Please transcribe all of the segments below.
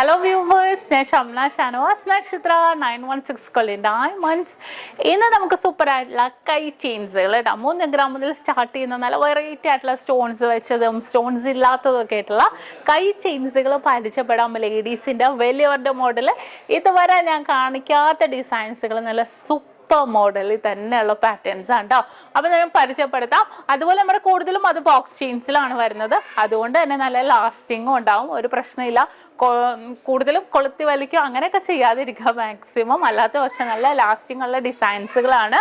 Hello viewers, ഞാൻ ഷംന ഷാനവാസ് നക്ഷത്ര 916 കൊല്ലിൻ diamonds. ഇന്ന് നമുക്ക് സൂപ്പർ ആയിട്ടുള്ള കൈ ചെയിൻസുകൾ കേട്ടോ 3 ഗ്രാം മുതൽ സ്റ്റാർട്ട് ചെയ്യുന്ന നല്ല വെറൈറ്റി ആയിട്ടുള്ള സ്റ്റോൺസ് വെച്ചതും സ്റ്റോൺസ് ഇല്ലാത്തതൊക്കെ ആയിട്ടുള്ള കൈ ചെയിൻസുകൾ പരിചയപ്പെടാം. ലേഡീസിന്റെ വലിയവരുടെ മോഡൽ ഇതുവരെ ഞാൻ കാണിക്കാത്ത ഡിസൈൻസുകൾ നല്ല മോഡലിൽ തന്നെയുള്ള പാറ്റേൺസ് ആണ് കേട്ടോ. അപ്പൊ ഞാൻ പരിചയപ്പെടുത്താം. അതുപോലെ നമ്മുടെ കൂടുതലും അത് ബോക്സ് ചെയിൻസിലാണ് വരുന്നത്. അതുകൊണ്ട് തന്നെ നല്ല ലാസ്റ്റിങ്ങും ഉണ്ടാവും, ഒരു പ്രശ്നമില്ല. കൂടുതലും കൊളുത്തി വലിക്കും അങ്ങനെയൊക്കെ ചെയ്യാതിരിക്കുക മാക്സിമം. അല്ലാത്ത പക്ഷെ നല്ല ലാസ്റ്റിംഗ് ഉള്ള ഡിസൈൻസുകളാണ്.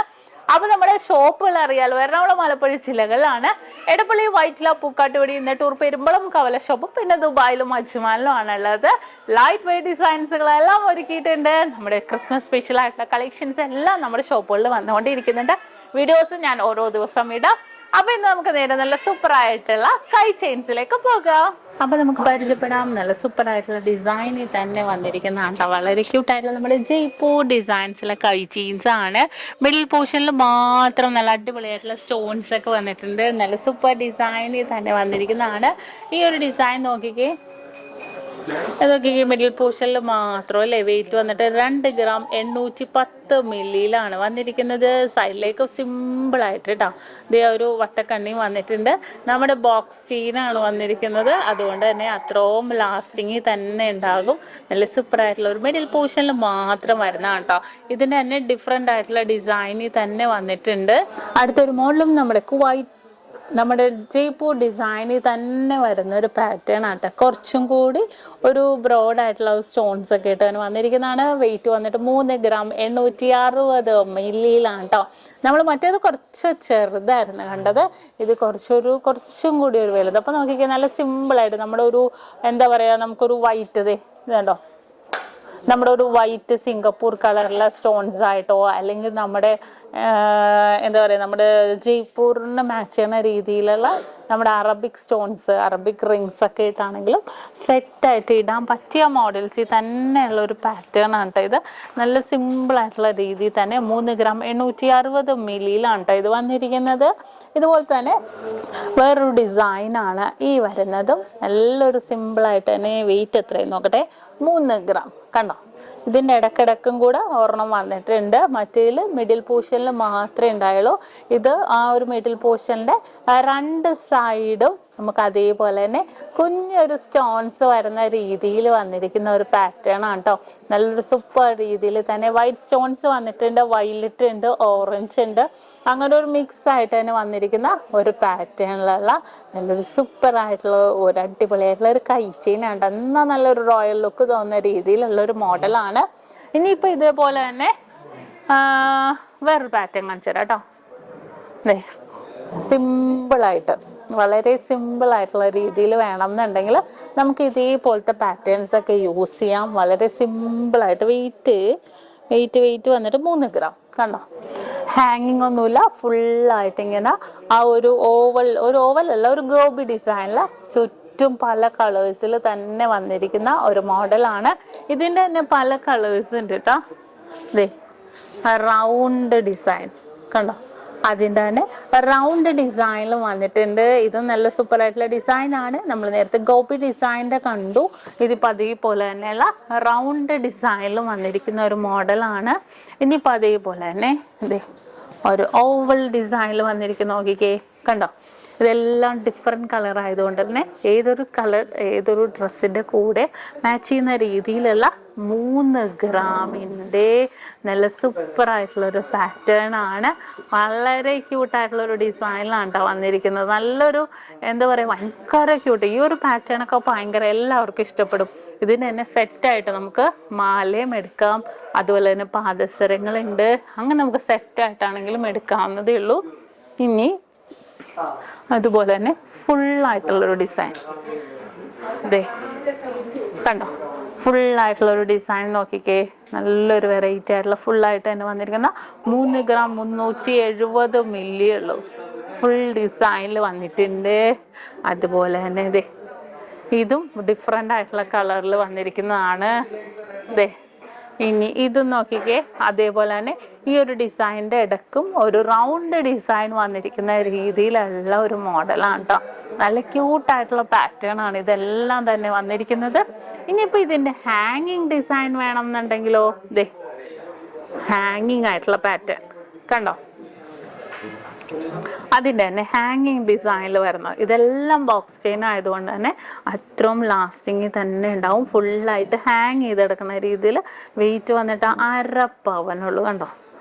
അപ്പൊ നമ്മുടെ ഷോപ്പുകൾ അറിയാലോ, എറണാകുളം ആലപ്പുഴ ജില്ലകളിലാണ്. എടപ്പള്ളി വൈറ്റില പൂക്കാട്ടുപടി നെട്ടൂർ പെരുമ്പളം കവല ഷോപ്പും പിന്നെ ദുബായിലും അജ്മാനിലും ആണുള്ളത്. ലൈറ്റ് വെയ്റ്റ് ഡിസൈൻസുകളെല്ലാം ഒരുക്കിയിട്ടുണ്ട്. നമ്മുടെ ക്രിസ്മസ് സ്പെഷ്യൽ ആയിട്ടുള്ള കളക്ഷൻസ് എല്ലാം നമ്മുടെ ഷോപ്പുകളിൽ വന്നുകൊണ്ടിരിക്കുന്നുണ്ട്. വീഡിയോസ് ഞാൻ ഓരോ ദിവസം ഇടാം. അപ്പൊ ഇന്ന് നമുക്ക് നേരെ നല്ല സൂപ്പർ ആയിട്ടുള്ള കൈ ചെയിൻസിലേക്ക് പോകാം. അപ്പൊ നമുക്ക് പരിചയപ്പെടാം. നല്ല സൂപ്പർ ആയിട്ടുള്ള ഡിസൈനിൽ തന്നെ വന്നിരിക്കുന്നതാണ്. വളരെ ക്യൂട്ടായിട്ടുള്ള നമ്മുടെ ജയ്പൂർ ഡിസൈൻസിലെ കൈ ചെയിൻസ് ആണ്. മിഡിൽ പോർഷനിൽ മാത്രം നല്ല അടിപൊളിയായിട്ടുള്ള സ്റ്റോൺസ് ഒക്കെ വന്നിട്ടുണ്ട്. നല്ല സൂപ്പർ ഡിസൈനിൽ തന്നെ വന്നിരിക്കുന്നതാണ്. ഈ ഒരു ഡിസൈൻ നോക്കിക്കേ, അതൊക്കെ ഈ മിഡിൽ പോർഷനിൽ മാത്രം അല്ലേ. വെയിറ്റ് വന്നിട്ട് 2 ഗ്രാം 810 മില്ലിയിലാണ് വന്നിരിക്കുന്നത്. സൈഡിലേക്ക് സിമ്പിൾ ആയിട്ട് കേട്ടോ ഇതേ ഒരു വട്ടക്കണ്ണി വന്നിട്ടുണ്ട്. നമ്മുടെ ബോക്സ് ചെയിനാണ് വന്നിരിക്കുന്നത്. അതുകൊണ്ട് തന്നെ അത്രയും ലാസ്റ്റിങ് തന്നെ ഉണ്ടാകും. നല്ല സൂപ്പർ ആയിട്ടുള്ള ഒരു മിഡിൽ പോർഷനിൽ മാത്രം വരുന്നതാണ് കേട്ടോ. ഇതിന് തന്നെ ഡിഫറെന്റ് ആയിട്ടുള്ള ഡിസൈനിൽ തന്നെ വന്നിട്ടുണ്ട്. അടുത്തൊരു മോഡലും നമ്മുടെ ജയ്പൂർ ഡിസൈനിൽ തന്നെ വരുന്ന ഒരു പാറ്റേൺ ആട്ടെ. കുറച്ചും കൂടി ഒരു ബ്രോഡ് ആയിട്ടുള്ള സ്റ്റോൺസ് ഒക്കെ ആയിട്ട് വന്നിരിക്കുന്നതാണ്. വെയിറ്റ് വന്നിട്ട് 3 ഗ്രാം 860 മില്ലിയിലാണ് കേട്ടോ. നമ്മൾ മറ്റേത് കുറച്ച് ചെറുതായിരുന്നു കണ്ടത്. ഇത് കുറച്ചും കൂടി ഒരു വലുത്. അപ്പൊ നോക്കിക്കാൻ നല്ല സിമ്പിൾ ആയിട്ട് നമ്മുടെ ഒരു എന്താ പറയാ, നമുക്കൊരു വൈറ്റ് ഇതുണ്ടോ, നമ്മുടെ ഒരു വൈറ്റ് സിംഗപ്പൂർ കളറിലെ സ്റ്റോൺസ് ആയിട്ടോ അല്ലെങ്കിൽ നമ്മുടെ എന്താ പറയുക, നമ്മുടെ ജയ്പൂരിന് മാച്ച് ചെയ്യുന്ന രീതിയിലുള്ള നമ്മുടെ അറബിക് സ്റ്റോൺസ്, അറബിക് റിങ്സ് ഒക്കെ ആയിട്ടാണെങ്കിലും സെറ്റായിട്ട് ഇടാൻ പറ്റിയ മോഡൽസിൽ തന്നെയുള്ള ഒരു പാറ്റേൺ ആണ് കേട്ടോ. ഇത് നല്ല സിമ്പിൾ ആയിട്ടുള്ള രീതിയിൽ തന്നെ 3 ഗ്രാം 860 മില്ലിയിലാണ് കേട്ടോ ഇത് വന്നിരിക്കുന്നത്. ഇതുപോലെ തന്നെ വേറൊരു ഡിസൈനാണ് ഈ വരുന്നതും. നല്ലൊരു സിമ്പിളായിട്ട് തന്നെ. വെയിറ്റ് എത്രയും നോക്കട്ടെ, 3 ഗ്രാം കണ്ടോ. ഇതിൻ്റെ ഇടക്കിടക്കും കൂടെ ഒരെണ്ണം വന്നിട്ടുണ്ട്. മറ്റേതിൽ മിഡിൽ പോർഷനിൽ മാത്രമേ ഉണ്ടായുള്ളൂ. ഇത് ആ ഒരു മിഡിൽ പോർഷനിലെ 2 സൈഡും നമുക്ക് അതേപോലെ തന്നെ കുഞ്ഞൊരു സ്റ്റോൺസ് വരുന്ന രീതിയിൽ വന്നിരിക്കുന്ന ഒരു പാറ്റേൺ ആണ് കേട്ടോ. നല്ലൊരു സൂപ്പർ രീതിയിൽ തന്നെ വൈറ്റ് സ്റ്റോൺസ് വന്നിട്ടുണ്ട്, വയലറ്റ് ഉണ്ട്, ഓറഞ്ച് ഉണ്ട്. അങ്ങനെ ഒരു മിക്സ് ആയിട്ട് തന്നെ വന്നിരിക്കുന്ന ഒരു പാറ്റേണിലുള്ള നല്ലൊരു സൂപ്പർ ആയിട്ടുള്ള ഒരു അടിപൊളിയായിട്ടുള്ള ഒരു കൈ ചെയിൻ ആണ്. എന്നാൽ നല്ലൊരു റോയൽ ലുക്ക് തോന്നുന്ന രീതിയിലുള്ള ഒരു മോഡലാണ്. ഇനിയിപ്പോൾ ഇതേപോലെ തന്നെ വേറൊരു പാറ്റേൺ കാണിച്ചു തരാം കേട്ടോ. സിമ്പിളായിട്ട് വളരെ സിമ്പിൾ ആയിട്ടുള്ള രീതിയിൽ വേണം എന്നുണ്ടെങ്കിൽ നമുക്ക് ഇതേപോലത്തെ പാറ്റേൺസ് ഒക്കെ യൂസ് ചെയ്യാം. വളരെ സിമ്പിളായിട്ട് വെയിറ്റ് വന്നിട്ട് 3 ഗ്രാം കണ്ടോ. ഹാങ്ങിങ് ഒന്നുമില്ല, ഫുള്ളായിട്ട് ഇങ്ങനെ ആ ഒരു ഓവൽ അല്ല, ഒരു ഗോബി ഡിസൈനിൽ ചുറ്റും പല കളേഴ്സിൽ തന്നെ വന്നിരിക്കുന്ന ഒരു മോഡലാണ്. ഇതിൻ്റെ തന്നെ പല കളേഴ്സ് ഉണ്ട് കേട്ടോ. റൗണ്ട് ഡിസൈൻ കണ്ടോ, അതിൻ്റെ തന്നെ റൗണ്ട് ഡിസൈനിൽ വന്നിട്ടുണ്ട്. ഇത് നല്ല സൂപ്പർ ആയിട്ടുള്ള ഡിസൈൻ ആണ്. നമ്മൾ നേരത്തെ ഗോപി ഡിസൈനിൻ്റെ കണ്ടു. ഇതിപ്പോൾ അതേപോലെ തന്നെയുള്ള റൗണ്ട് ഡിസൈനിലും വന്നിരിക്കുന്ന ഒരു മോഡലാണ്. ഇനിയിപ്പോൾ അതേപോലെ തന്നെ ഒരു ഓവൽ ഡിസൈനിൽ വന്നിരിക്കുന്ന നോക്കിക്കേ കണ്ടോ. ഇതെല്ലാം ഡിഫറെൻറ്റ് കളർ ആയതുകൊണ്ട് തന്നെ ഏതൊരു ഡ്രസ്സിൻ്റെ കൂടെ മാച്ച് ചെയ്യുന്ന രീതിയിലുള്ള 3 ഗ്രാമിൻ്റെ നല്ല സൂപ്പർ ആയിട്ടുള്ളൊരു പാറ്റേൺ ആണ്. വളരെ ക്യൂട്ടായിട്ടുള്ളൊരു ഡിസൈനിലാണ് കേട്ടോ വന്നിരിക്കുന്നത്. നല്ലൊരു എന്താ പറയുക, ഭയങ്കര ക്യൂട്ട്. ഈ ഒരു പാറ്റേണൊക്കെ ഭയങ്കര എല്ലാവർക്കും ഇഷ്ടപ്പെടും. ഇതിന് തന്നെ സെറ്റായിട്ട് നമുക്ക് മാലയും എടുക്കാം, അതുപോലെ തന്നെ പാദസരങ്ങളുണ്ട്. അങ്ങനെ നമുക്ക് സെറ്റായിട്ടാണെങ്കിലും എടുക്കാവുന്നതേ ഉള്ളൂ. ഇനി അതുപോലെ തന്നെ ഫുള്ളായിട്ടുള്ളൊരു ഡിസൈൻ കണ്ടോ. ഫുള്ളായിട്ടുള്ളൊരു ഡിസൈൻ നോക്കിക്കേ, നല്ലൊരു വെറൈറ്റി ആയിട്ടുള്ള ഫുള്ളായിട്ട് തന്നെ വന്നിരിക്കുന്ന 3 ഗ്രാം 370 മില്ലി ഉള്ളൂ. ഫുൾ ഡിസൈനിൽ വന്നിട്ടുണ്ട്. അതുപോലെ തന്നെ ഇതും ഡിഫറെൻ്റ് ആയിട്ടുള്ള കളറിൽ വന്നിരിക്കുന്നതാണ്. ഇനി ഇതും നോക്കിക്കേ, അതേപോലെ തന്നെ ഈ ഒരു ഡിസൈനിന്റെ ഇടക്കും ഒരു റൗണ്ട് ഡിസൈൻ വന്നിരിക്കുന്ന രീതിയിലുള്ള ഒരു മോഡലാണ് കേട്ടോ. നല്ല ക്യൂട്ടായിട്ടുള്ള പാറ്റേൺ ആണ് ഇതെല്ലാം തന്നെ വന്നിരിക്കുന്നത്. ഇനിയിപ്പോൾ ഇതിൻ്റെ ഹാങ്ങിങ് ഡിസൈൻ വേണം എന്നുണ്ടെങ്കിലോ, ദേ ഹാങ്ങിങ് ആയിട്ടുള്ള പാറ്റേൺ കണ്ടോ, അതിൻ്റെ തന്നെ ഹാങ്ങിങ് ഡിസൈനിൽ വരുന്നത്. ഇതെല്ലാം ബോക്സ് ചെയിൻ ആയതുകൊണ്ട് തന്നെ അത്രയും ലാസ്റ്റിങ് തന്നെ ഉണ്ടാവും. ഫുള്ളായിട്ട് ഹാങ് ചെയ്തെടുക്കുന്ന രീതിയിൽ വെയിറ്റ് വന്നിട്ട് 1/2 പവനുള്ളൂ കണ്ടോ.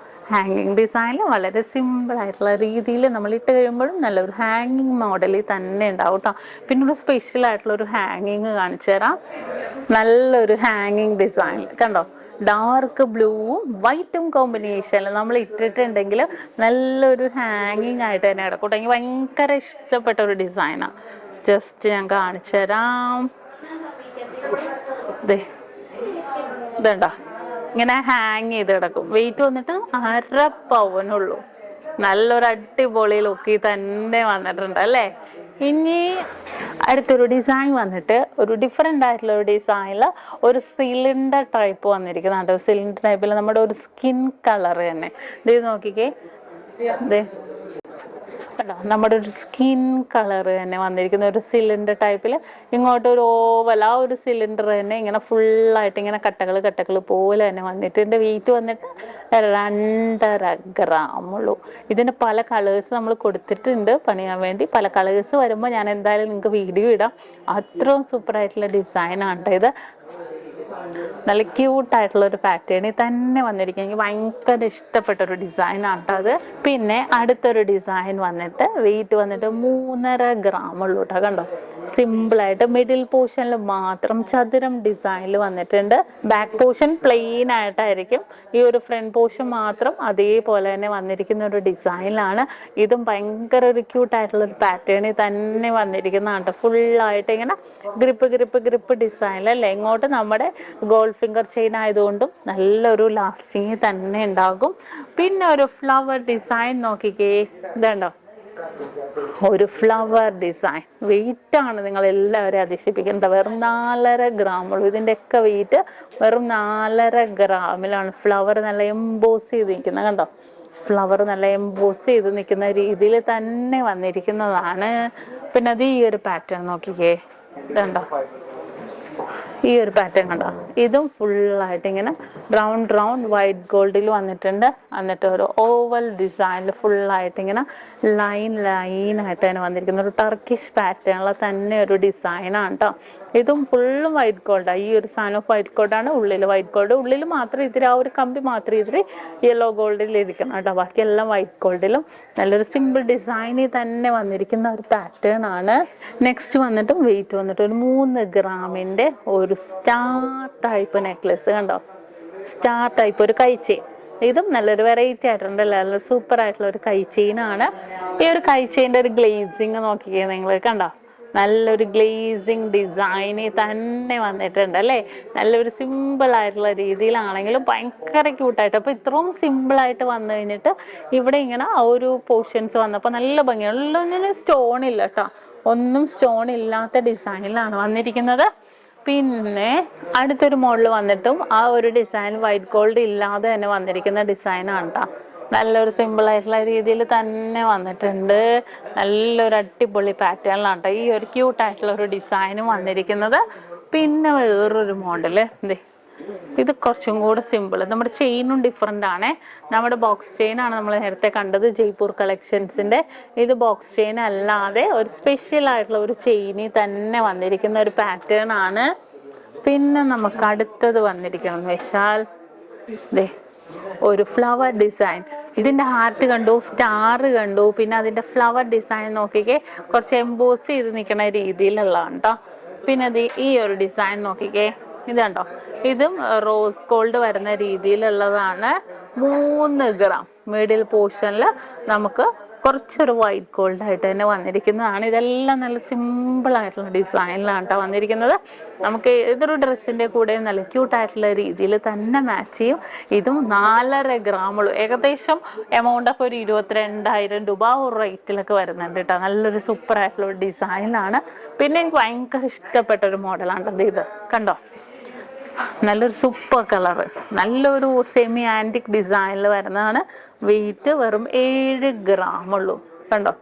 ഹാങ്ങിങ് ഡിസൈനിൽ വളരെ സിമ്പിളായിട്ടുള്ള രീതിയിൽ നമ്മൾ ഇട്ട് കഴിയുമ്പോഴും നല്ലൊരു ഹാങ്ങിങ് മോഡലിൽ തന്നെ ഉണ്ടാവും കേട്ടോ. പിന്നെ ഒരു സ്പെഷ്യലായിട്ടുള്ളൊരു ഹാങ്ങിങ് കാണിച്ചു തരാം. നല്ലൊരു ഹാങ്ങിങ് ഡിസൈൻ കണ്ടോ, ഡാർക്ക് ബ്ലൂവും വൈറ്റും കോമ്പിനേഷനിൽ നമ്മൾ ഇട്ടിട്ടുണ്ടെങ്കിൽ നല്ലൊരു ഹാങ്ങിങ് ആയിട്ട് തന്നെ കിടക്കും. എനിക്ക് ഭയങ്കര ഇഷ്ടപ്പെട്ട ഒരു ഡിസൈനാണ്. ജസ്റ്റ് ഞാൻ കാണിച്ചു തരാം. ഇതുണ്ടോ, ഇങ്ങനെ ഹാങ് ചെയ്ത് കിടക്കും. വെയിറ്റ് വന്നിട്ട് 1/2 പവനുള്ളൂ. നല്ലൊരു അടിപൊളി ലുക്കിൽ തന്നെ വന്നിട്ടുണ്ട് അല്ലേ. ഇനി അടുത്തൊരു ഡിസൈൻ വന്നിട്ട് ഒരു ഡിഫറെൻ്റ് ആയിട്ടുള്ള ഒരു ഡിസൈനിൽ ഒരു സിലിണ്ടർ ടൈപ്പ് വന്നിരിക്കുന്നുണ്ട്. സിലിണ്ടർ ടൈപ്പിൽ നമ്മുടെ ഒരു സ്കിൻ കളർ തന്നെ. ഇത് നോക്കിക്കേ, ഇതേ കണ്ടോ, നമ്മുടെ ഒരു സ്കിൻ കളർ തന്നെ വന്നിരിക്കുന്ന ഒരു സിലിണ്ടർ ടൈപ്പിൽ. ഇങ്ങോട്ട് ഒരു ഓവൽ, ആ ഒരു സിലിണ്ടർ തന്നെ ഇങ്ങനെ ഫുള്ളായിട്ട് ഇങ്ങനെ കട്ടകൾ പോലെ തന്നെ വന്നിട്ടുണ്ട്. വെയിറ്റ് വന്നിട്ട് 2.5 ഗ്രാമുള്ളൂ. ഇതിൻ്റെ പല കളേഴ്സ് നമ്മൾ കൊടുത്തിട്ടുണ്ട് പണിയാൻ വേണ്ടി. പല കളേഴ്സ് വരുമ്പോൾ ഞാൻ എന്തായാലും നിങ്ങൾക്ക് വീഡിയോ ഇടാം. അത്രയും സൂപ്പറായിട്ടുള്ള ഡിസൈനാണ് കേട്ടോ ഇത്. നല്ല ക്യൂട്ടായിട്ടുള്ള ഒരു പാറ്റേണിൽ തന്നെ വന്നിരിക്കും. എനിക്ക് ഭയങ്കര ഇഷ്ടപ്പെട്ട ഒരു ഡിസൈനാണ് കേട്ടോ അത്. പിന്നെ അടുത്തൊരു ഡിസൈൻ വന്നിട്ട് വെയിറ്റ് വന്നിട്ട് 3.5 ഗ്രാമുള്ളൂ കേട്ടോ. കണ്ടോ, സിമ്പിളായിട്ട് മിഡിൽ പോർഷനിൽ മാത്രം ചതുരം ഡിസൈനിൽ വന്നിട്ടുണ്ട്. ബാക്ക് പോർഷൻ പ്ലെയിൻ ആയിട്ടായിരിക്കും. ഈ ഒരു ഫ്രണ്ട് പോർഷൻ മാത്രം അതേപോലെ തന്നെ വന്നിരിക്കുന്ന ഒരു ഡിസൈനിലാണ്. ഇതും ഭയങ്കര ഒരു ക്യൂട്ടായിട്ടുള്ള ഒരു പാറ്റേണിൽ തന്നെ വന്നിരിക്കുന്നതാണ് കേട്ടോ. ഫുള്ളായിട്ട് ഇങ്ങനെ ഗ്രിപ്പ് ഡിസൈനിലല്ലേ. ഇങ്ങോട്ട് നമ്മുടെ ഗോൾഡ് ഫിംഗർ ചെയിൻ ആയതുകൊണ്ടും നല്ലൊരു ലാസ്റ്റിങ് തന്നെ ഉണ്ടാകും. പിന്നെ ഒരു ഫ്ലവർ ഡിസൈൻ നോക്കിക്കേ, ഇതുണ്ടോ, ഒരു ഫ്ലവർ ഡിസൈൻ. വെയിറ്റ് ആണ് നിങ്ങൾ എല്ലാവരും അതിശയിപ്പിക്കുന്നത്. വെറും 4.5 ഗ്രാമുള്ളൂ. ഇതിൻ്റെയൊക്കെ വെയിറ്റ് വെറും 4.5 ഗ്രാമിലാണ്. ഫ്ലവർ നല്ല എംബോസ് ചെയ്ത് നിൽക്കുന്നത് കണ്ടോ. ഫ്ലവർ നല്ല എംബോസ് ചെയ്ത് നിൽക്കുന്ന രീതിയിൽ തന്നെ വന്നിരിക്കുന്നതാണ്. പിന്നെ അത് ഈ ഒരു പാറ്റേൺ നോക്കിക്കേ, ഇതുണ്ടോ, ഈ ഒരു പാറ്റേൺ കണ്ടോ. ഇതും ഫുള്ളായിട്ട് ഇങ്ങനെ റൗണ്ട് വൈറ്റ് ഗോൾഡിൽ വന്നിട്ടുണ്ട്. എന്നിട്ട് ഒരു ഓവൽ ഡിസൈനിൽ ഫുള്ളായിട്ട് ഇങ്ങനെ ലൈനായിട്ട് തന്നെ വന്നിരിക്കുന്ന ഒരു ടർക്കിഷ് പാറ്റേണിൽ തന്നെ ഒരു ഡിസൈനാണ് കേട്ടോ. ഇതും ഫുള്ളും വൈറ്റ് ഗോൾഡാണ്. ഈ ഒരു സാധനം വൈറ്റ് ഗോൾഡാണ്. ഉള്ളിൽ വൈറ്റ് ഗോൾഡ്, ഉള്ളിൽ മാത്രം ഇതിൽ ആ ഒരു കമ്പി മാത്രം ഇതിൽ യെല്ലോ ഗോൾഡിൽ ഇരിക്കണം കേട്ടോ. ബാക്കിയെല്ലാം വൈറ്റ് ഗോൾഡിലും നല്ലൊരു സിമ്പിൾ ഡിസൈനിൽ തന്നെ വന്നിരിക്കുന്ന ഒരു പാറ്റേൺ ആണ്. നെക്സ്റ്റ് വന്നിട്ട് വെയിറ്റ് വന്നിട്ട് ഒരു 3 ഗ്രാമിൻ്റെ ഒരു സ്റ്റാർ ടൈപ്പ് നെക്ലസ് കണ്ടോ. സ്റ്റാർ ടൈപ്പ് ഒരു കൈ ചെയിൻ. ഇതും നല്ലൊരു വെറൈറ്റി ആയിട്ടുണ്ടല്ലോ. നല്ല സൂപ്പർ ആയിട്ടുള്ള ഒരു കൈ ചെയിനാണ്. ഈ ഒരു കൈ ചെയിൻ്റെ ഒരു ഗ്ലേസിങ് നോക്കിക്കേ നിങ്ങൾ കണ്ടോ. നല്ലൊരു ഗ്ലേസിങ് ഡിസൈനിൽ തന്നെ വന്നിട്ടുണ്ട് അല്ലേ. നല്ലൊരു സിമ്പിൾ ആയിട്ടുള്ള രീതിയിലാണെങ്കിലും ഭയങ്കര ക്യൂട്ടായിട്ട്. അപ്പോൾ ഇത്രയും സിമ്പിളായിട്ട് വന്നു കഴിഞ്ഞിട്ട് ഇവിടെ ഇങ്ങനെ ആ ഒരു പോർഷൻസ് വന്നപ്പോൾ നല്ല ഭംഗിയാണ്. ഒന്നും സ്റ്റോൺ ഇല്ല കേട്ടോ. ഒന്നും സ്റ്റോൺ ഇല്ലാത്ത ഡിസൈനിലാണ് വന്നിരിക്കുന്നത്. പിന്നെ അടുത്തൊരു മോഡൽ വന്നിട്ടും ആ ഒരു ഡിസൈൻ വൈറ്റ് ഗോൾഡ് ഇല്ലാതെ തന്നെ വന്നിരിക്കുന്ന ഡിസൈനാണ് കേട്ടോ. നല്ലൊരു സിമ്പിളായിട്ടുള്ള രീതിയിൽ തന്നെ വന്നിട്ടുണ്ട്. നല്ലൊരു അടിപൊളി പാറ്റേണിലാണ് കേട്ടോ ഈ ഒരു ക്യൂട്ടായിട്ടുള്ള ഒരു ഡിസൈനും വന്നിരിക്കുന്നത്. പിന്നെ വേറൊരു മോഡല് ഇത് കുറച്ചും കൂടെ സിമ്പിൾ. നമ്മുടെ ചെയിനും ഡിഫറെൻ്റ് ആണ്. നമ്മുടെ ബോക്സ് ചെയിൻ ആണ് നമ്മൾ നേരത്തെ കണ്ടത് ജയ്പൂർ കളക്ഷൻസിൻ്റെ. ഇത് ബോക്സ് ചെയിൻ അല്ലാതെ ഒരു സ്പെഷ്യൽ ആയിട്ടുള്ള ഒരു ചെയിനിൽ തന്നെ വന്നിരിക്കുന്ന ഒരു പാറ്റേൺ ആണ്. പിന്നെ നമുക്ക് അടുത്തത് വന്നിരിക്കണം എന്ന് വെച്ചാൽ ഒരു ഫ്ലവർ ഡിസൈൻ. ഇതിൻ്റെ ഹാർട്ട് കണ്ടു, സ്റ്റാർ കണ്ടു. പിന്നെ അതിൻ്റെ ഫ്ലവർ ഡിസൈൻ നോക്കിക്കേ, കുറച്ച് എംബോസ് ചെയ്ത് നിൽക്കുന്ന രീതിയിലുള്ളതാണ് കേട്ടോ. പിന്നെ അത് ഈ ഒരു ഡിസൈൻ നോക്കിക്കേ, ഇത് കണ്ടോ. ഇതും റോസ് ഗോൾഡ് വരുന്ന രീതിയിലുള്ളതാണ്. 3 ഗ്രാം മിഡിൽ പോർഷനിൽ നമുക്ക് കുറച്ചൊരു വൈറ്റ് ഗോൾഡ് ആയിട്ട് തന്നെ വന്നിരിക്കുന്നതാണ്. ഇതെല്ലാം നല്ല സിമ്പിൾ ആയിട്ടുള്ള ഡിസൈനിലാണ് കേട്ടോ വന്നിരിക്കുന്നത്. നമുക്ക് ഏതൊരു ഡ്രസ്സിൻ്റെ കൂടെ നല്ല ക്യൂട്ടായിട്ടുള്ള രീതിയിൽ തന്നെ മാച്ച് ചെയ്യും. ഇതും 4.5 ഗ്രാമുള്ളൂ. ഏകദേശം എമൗണ്ട് ഒക്കെ ഒരു 22,000 രൂപ ഒരു റേറ്റിലൊക്കെ വരുന്നുണ്ട് കേട്ടോ. നല്ലൊരു സൂപ്പർ ആയിട്ടുള്ള ഒരു ഡിസൈനാണ്. പിന്നെ എനിക്ക് ഭയങ്കര ഇഷ്ടപ്പെട്ട ഒരു മോഡലാണ് ഇത് കണ്ടോ. നല്ലൊരു സൂപ്പർ കളറ്, നല്ലൊരു സെമി ആൻറ്റിക് ഡിസൈനിൽ വരുന്നതാണ്. വെയിറ്റ് വെറും 7 ഗ്രാമുള്ളൂ കണ്ടോ.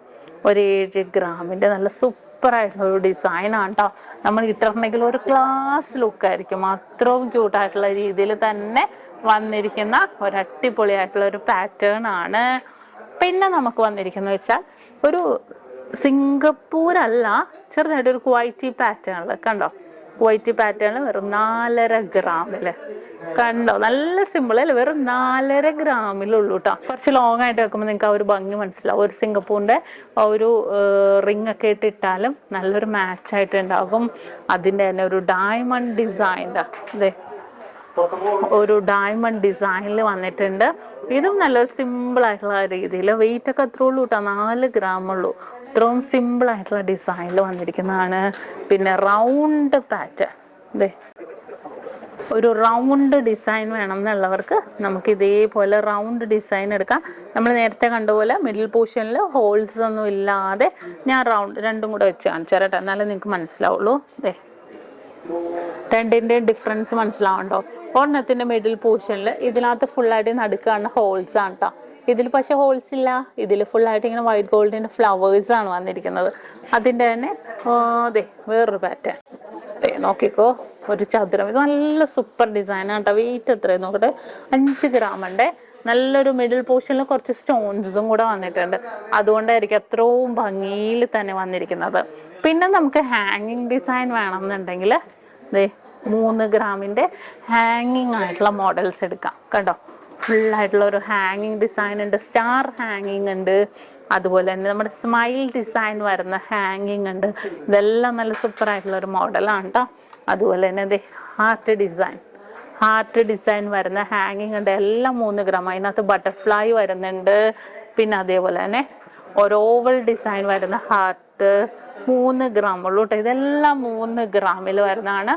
ഒരു 7 ഗ്രാമിൻ്റെ നല്ല സൂപ്പർ സൂപ്പറായിട്ടുള്ള ഒരു ഡിസൈനാണ് കേട്ടോ. നമ്മൾ ഇട്ടിട്ടുണ്ടെങ്കിൽ ഒരു ക്ലാസ് ലുക്കായിരിക്കും. അത്രയും ക്യൂട്ടായിട്ടുള്ള രീതിയിൽ തന്നെ വന്നിരിക്കുന്ന ഒരു അടിപൊളിയായിട്ടുള്ള ഒരു പാറ്റേൺ ആണ്. പിന്നെ നമുക്ക് വന്നിരിക്കുന്നത് വെച്ചാൽ ഒരു സിംഗപ്പൂരല്ല, ചെറുതായിട്ടൊരു കുവൈറ്റി പാറ്റേണിൽ കണ്ടോ. കുവൈറ്റി പാറ്റേണിൽ വെറും 4.5 ഗ്രാമില് കണ്ടോ. നല്ല സിമ്പിൾ അല്ലേ, വെറും 4.5 ഗ്രാമിലുള്ളൂ കേട്ടോ. കുറച്ച് ലോങ് ആയിട്ട് വെക്കുമ്പോൾ നിങ്ങൾക്ക് ആ ഒരു ഭംഗി മനസ്സിലാവും. ഒരു സിംഗപ്പൂറിന്റെ ഒരു റിംഗ് ഒക്കെ ഇട്ടിട്ടാലും നല്ലൊരു മാച്ചായിട്ട് ഉണ്ടാകും. അതിൻ്റെ തന്നെ ഒരു ഡയമണ്ട് ഡിസൈൻ്റെ അതെ, ഒരു ഡയമണ്ട് ഡിസൈനിൽ വന്നിട്ടുണ്ട്. ഇതും നല്ലൊരു സിമ്പിൾ ആയിട്ടുള്ള രീതിയിൽ. വെയിറ്റ് ഒക്കെ അത്രേ ഉള്ളൂ കേട്ടോ, 4 ഗ്രാമുള്ളൂ. ഇത്രയും സിമ്പിൾ ആയിട്ടുള്ള ഡിസൈനിൽ വന്നിരിക്കുന്നതാണ്. പിന്നെ റൗണ്ട് പാറ്റേൺ അതെ, ഒരു റൗണ്ട് ഡിസൈൻ വേണം എന്നുള്ളവർക്ക് നമുക്ക് ഇതേപോലെ റൗണ്ട് ഡിസൈൻ എടുക്കാം. നമ്മൾ നേരത്തെ കണ്ടുപോലെ മിഡിൽ പോർഷനിൽ ഹോൾസ് ഒന്നും ഇല്ലാതെ ഞാൻ റൗണ്ട് രണ്ടും കൂടെ വെച്ച് കാണിച്ചു തരാം, എന്നാലേ നിങ്ങൾക്ക് മനസ്സിലാവുള്ളൂ. അതെ, രണ്ടിൻ്റെയും ഡിഫറൻസ് മനസ്സിലാവുണ്ടോ. ഒരെണ്ണത്തിൻ്റെ മിഡിൽ പോർഷനിൽ ഇതിനകത്ത് ഫുള്ളായിട്ട് നടുക്കാണ് ഹോൾസ് ആണ് കേട്ടോ. ഇതിൽ പക്ഷെ ഹോൾസ് ഇല്ല, ഇതിൽ ഫുള്ളായിട്ട് ഇങ്ങനെ വൈറ്റ് ഗോൾഡിൻ്റെ ഫ്ലവേഴ്സ് ആണ് വന്നിരിക്കുന്നത്. അതിൻ്റെ തന്നെ അതെ വേറൊരു പാറ്റേൺ നോക്കിക്കോ, ഒരു ചതുരം. ഇത് നല്ല സൂപ്പർ ഡിസൈനാണ് കേട്ടോ. വെയിറ്റ് എത്രയും നോക്കട്ടെ, 5 ഗ്രാമുണ്ട്. നല്ലൊരു മിഡിൽ പോർഷനിൽ കുറച്ച് സ്റ്റോൺസും കൂടെ വന്നിട്ടുണ്ട്. അതുകൊണ്ടായിരിക്കും അത്രയും ഭംഗിയിൽ തന്നെ വന്നിരിക്കുന്നത്. പിന്നെ നമുക്ക് ഹാങ്ങിങ് ഡിസൈൻ വേണമെന്നുണ്ടെങ്കിൽ 3 ഗ്രാമിൻ്റെ ഹാങ്ങിങ് ആയിട്ടുള്ള മോഡൽസ് എടുക്കാം കേട്ടോ. ഫുള്ളായിട്ടുള്ള ഒരു ഹാങ്ങിങ് ഡിസൈൻ ഉണ്ട്, സ്റ്റാർ ഹാങ്ങിങ് ഉണ്ട്, അതുപോലെ തന്നെ നമ്മുടെ സ്മൈൽ ഡിസൈൻ വരുന്ന ഹാങ്ങിങ് ഉണ്ട്. ഇതെല്ലാം നല്ല സൂപ്പറായിട്ടുള്ള ഒരു മോഡലാണ് കേട്ടോ. അതുപോലെ തന്നെ ഹാർട്ട് ഡിസൈൻ വരുന്ന ഹാങ്ങിങ് ഉണ്ട്. എല്ലാം 3 ഗ്രാം. അതിനകത്ത് ബട്ടർഫ്ലൈ വരുന്നുണ്ട്. പിന്നെ അതേപോലെ തന്നെ ഒരു ഓവൽ ഡിസൈൻ വരുന്ന ഹാർട്ട് 3 ഗ്രാം ഉള്ളൂ കേട്ടോ. ഇതെല്ലാം 3 ഗ്രാമിൽ വരുന്നതാണ്.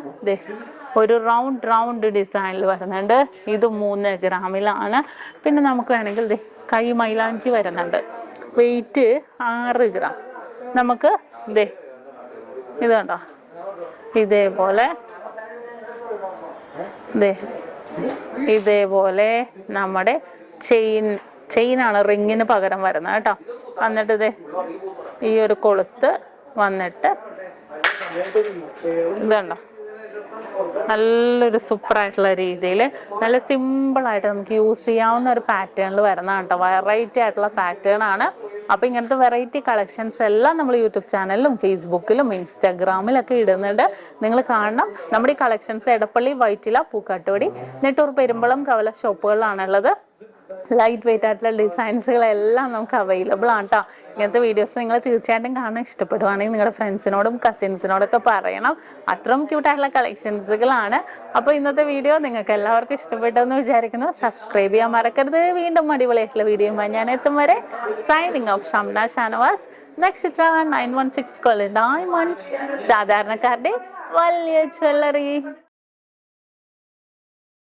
ഒരു റൗണ്ട് ഡിസൈനിൽ വരുന്നുണ്ട്. ഇത് 3 ഗ്രാമിലാണ്. പിന്നെ നമുക്ക് വേണമെങ്കിൽ കൈ മൈലാഞ്ചി വരുന്നുണ്ട്. Weight 6 gram. നമുക്ക് ഇത് കണ്ടോ, ഇതേപോലെ നമ്മുടെ ചെയിനാണ് റിങ്ങിന് പകരം വരുന്നത് കേട്ടോ. എന്നിട്ട് ഈ ഒരു കൊളുത്ത് വന്നിട്ട് ഇതുണ്ടോ, നല്ലൊരു സൂപ്പറായിട്ടുള്ള രീതിയിൽ നല്ല സിമ്പിളായിട്ട് നമുക്ക് യൂസ് ചെയ്യാവുന്ന ഒരു പാറ്റേണിൽ വരുന്നതാണ് കേട്ടോ. വെറൈറ്റി ആയിട്ടുള്ള പാറ്റേൺ ആണ്. അപ്പോൾ ഇങ്ങനത്തെ വെറൈറ്റി കളക്ഷൻസ് എല്ലാം നമ്മൾ യൂട്യൂബ് ചാനലിലും ഫേസ്ബുക്കിലും ഇൻസ്റ്റാഗ്രാമിലൊക്കെ ഇടുന്നുണ്ട്. നിങ്ങൾ കാണണം. നമ്മുടെ ഈ കളക്ഷൻസ് എടപ്പള്ളി, വൈറ്റില, പൂക്കാട്ടുപടി, നെട്ടൂർ, പെരുമ്പളം, കവല ഷോപ്പുകളിലാണുള്ളത്. ലൈറ്റ് വെയിറ്റ് ആയിട്ടുള്ള ഡിസൈൻസുകളെല്ലാം നമുക്ക് അവൈലബിൾ ആണ് കേട്ടോ. ഇങ്ങനത്തെ വീഡിയോസ് നിങ്ങൾ തീർച്ചയായിട്ടും കാണാൻ ഇഷ്ടപ്പെടുവാണെങ്കിൽ നിങ്ങളുടെ ഫ്രണ്ട്സിനോടും കസിൻസിനോടൊക്കെ പറയണം. അത്രയും ക്യൂട്ടായിട്ടുള്ള കളക്ഷൻസുകളാണ്. അപ്പോൾ ഇന്നത്തെ വീഡിയോ നിങ്ങൾക്ക് എല്ലാവർക്കും ഇഷ്ടപ്പെട്ടെന്ന് വിചാരിക്കുന്നു. സബ്സ്ക്രൈബ് ചെയ്യാൻ മറക്കരുത്. വീണ്ടും അടിപൊളിയായിട്ടുള്ള വീഡിയോയുമായി ഞാൻ എത്തും വരെ സൈനിങ് ഓഫ് ഷംന ഷാനവാസ്, നക്ഷത്ര 916 ഡയമണ്ട്സ്, സാധാരണക്കാരുടെ വലിയ ജ്വല്ലറി.